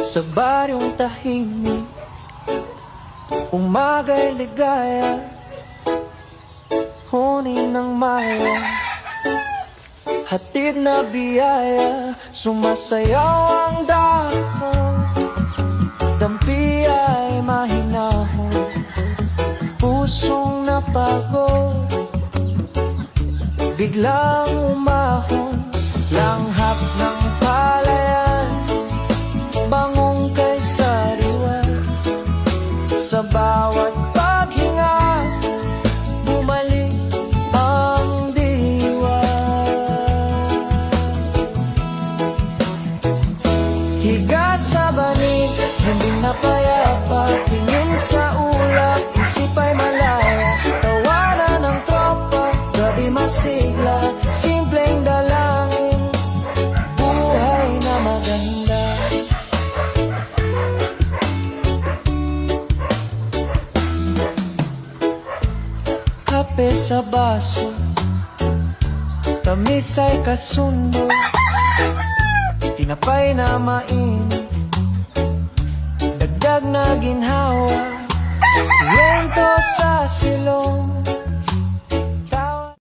Sa baryong tahimik, umaga'y ligaya, hunin ng maya, hatid na biyaya. Sumasayaw ang dahon, dampi ay mahinahon, pusong napagod, biglang umahon. Langhap ng palayan, bangong kay sariwa, sa bawat paghinga, bumalik ang diwa. Higa sa banig, hindi napayapa, tingin sa ulap, isip ay malaya. Tawanan ng tropa, gabi masigla, simpleng dalangin, buhay na maganda. Kape sa baso, tamis ay kasundo, tinapay na mainit, dagdag na ginhawa, kwento sa silong.